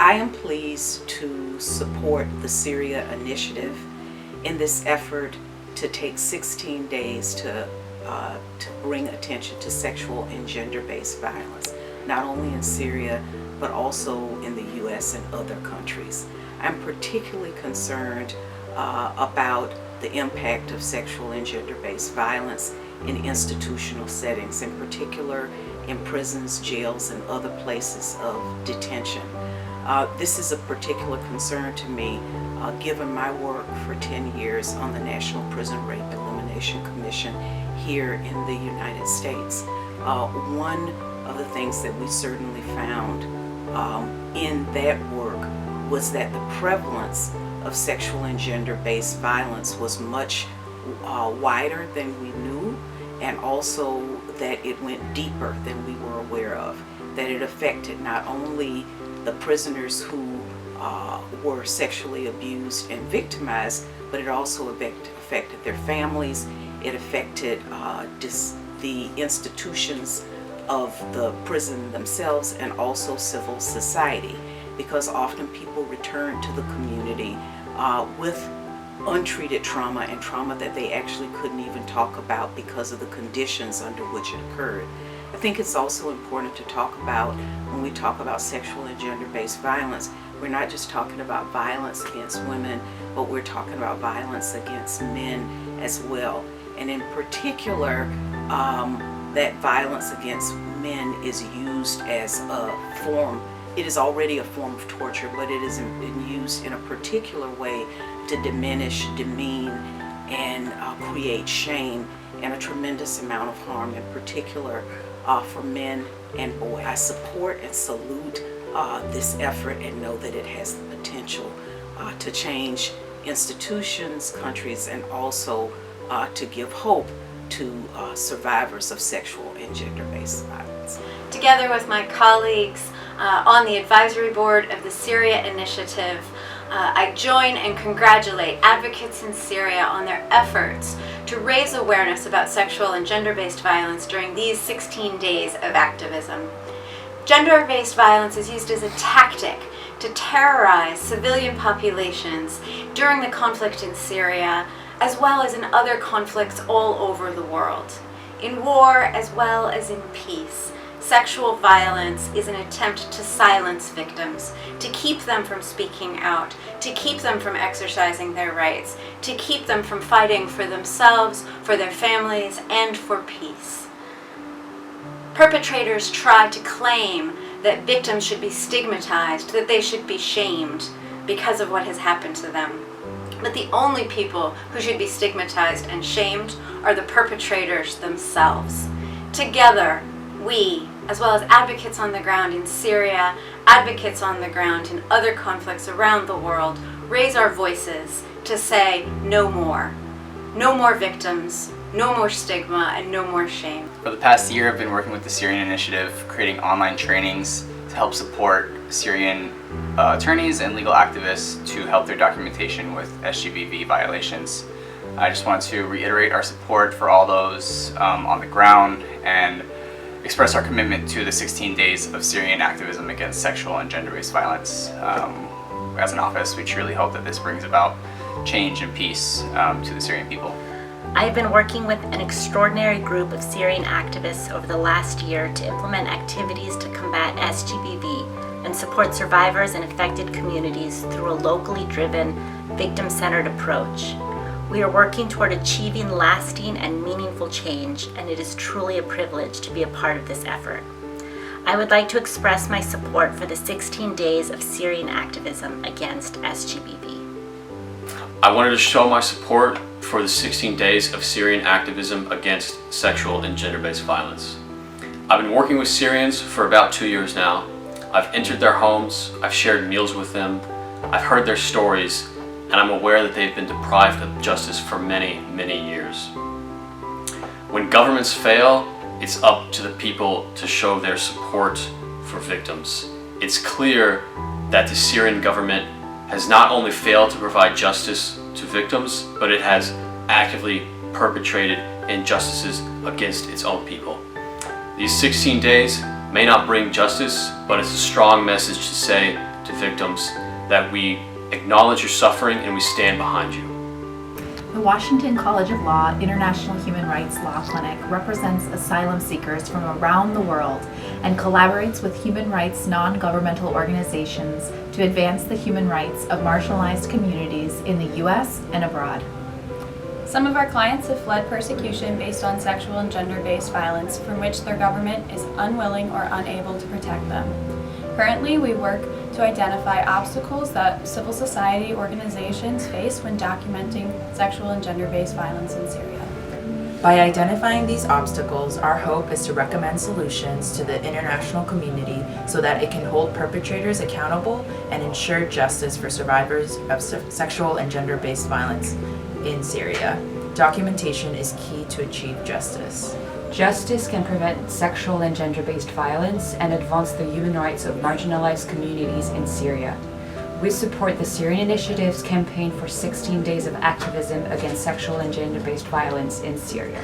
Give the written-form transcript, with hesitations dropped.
I am pleased to support the Syria Initiative in this effort to take 16 days to bring attention to sexual and gender-based violence, not only in Syria, but also in the U.S. and other countries. I'm particularly concerned about the impact of sexual and gender-based violence in institutional settings, in particular in prisons, jails, and other places of detention. This is a particular concern to me, given my work for 10 years on the National Prison Rape Elimination Commission here in the United States. One of the things that we certainly found in that work was that the prevalence of sexual and gender-based violence was much wider than we knew, and also that it went deeper than we were aware of, that it affected not only the prisoners who were sexually abused and victimized, but it also affected their families. It affected the institutions of the prison themselves, and also civil society, because often people return to the community with untreated trauma, and trauma that they actually couldn't even talk about because of the conditions under which it occurred. I think it's also important to talk about, when we talk about sexual and gender-based violence, we're not just talking about violence against women, but we're talking about violence against men as well. And in particular, that violence against men is used as a form, it is already a form of torture, but it is used in a particular way to diminish, demean, and create shame and a tremendous amount of harm, in particular for men and boys. I support and salute this effort and know that it has the potential to change institutions, countries, and also to give hope to survivors of sexual and gender-based violence. Together with my colleagues on the advisory board of the Syria Initiative, I join and congratulate advocates in Syria on their efforts to raise awareness about sexual and gender-based violence during these 16 days of activism. Gender-based violence is used as a tactic to terrorize civilian populations during the conflict in Syria, as well as in other conflicts all over the world. In war as well as in peace, sexual violence is an attempt to silence victims, to keep them from speaking out, to keep them from exercising their rights, to keep them from fighting for themselves, for their families, and for peace. Perpetrators try to claim that victims should be stigmatized, that they should be shamed because of what has happened to them. But the only people who should be stigmatized and shamed are the perpetrators themselves. Together, we, as well as advocates on the ground in Syria, advocates on the ground in other conflicts around the world, raise our voices to say no more. No more victims, no more stigma, and no more shame. For the past year, I've been working with the Syrian Initiative, creating online trainings to help support Syrian attorneys and legal activists to help their documentation with SGBV violations. I just want to reiterate our support for all those on the ground and express our commitment to the 16 days of Syrian activism against sexual and gender-based violence. As an office, we truly hope that this brings about change and peace to the Syrian people. I have been working with an extraordinary group of Syrian activists over the last year to implement activities to combat SGBV and support survivors and affected communities through a locally driven, victim-centered approach. We are working toward achieving lasting and meaningful change, and it is truly a privilege to be a part of this effort. I would like to express my support for the 16 days of Syrian activism against SGBV. I wanted to show my support for the 16 days of Syrian activism against sexual and gender-based violence. I've been working with Syrians for about 2 years now. I've entered their homes, I've shared meals with them, I've heard their stories, and I'm aware that they've been deprived of justice for many, many years. When governments fail, it's up to the people to show their support for victims. It's clear that the Syrian government has not only failed to provide justice to victims, but it has actively perpetrated injustices against its own people. These 16 days may not bring justice, but it's a strong message to say to victims that we acknowledge your suffering and we stand behind you. The Washington College of Law International Human Rights Law Clinic represents asylum seekers from around the world and collaborates with human rights non-governmental organizations to advance the human rights of marginalized communities in the U.S. and abroad. Some of our clients have fled persecution based on sexual and gender-based violence from which their government is unwilling or unable to protect them. Currently, we work to identify obstacles that civil society organizations face when documenting sexual and gender-based violence in Syria. By identifying these obstacles, our hope is to recommend solutions to the international community so that it can hold perpetrators accountable and ensure justice for survivors of sexual and gender-based violence in Syria. Documentation is key to achieve justice. Justice can prevent sexual and gender-based violence and advance the human rights of marginalized communities in Syria. We support the Syrian Initiative's campaign for 16 days of activism against sexual and gender-based violence in Syria.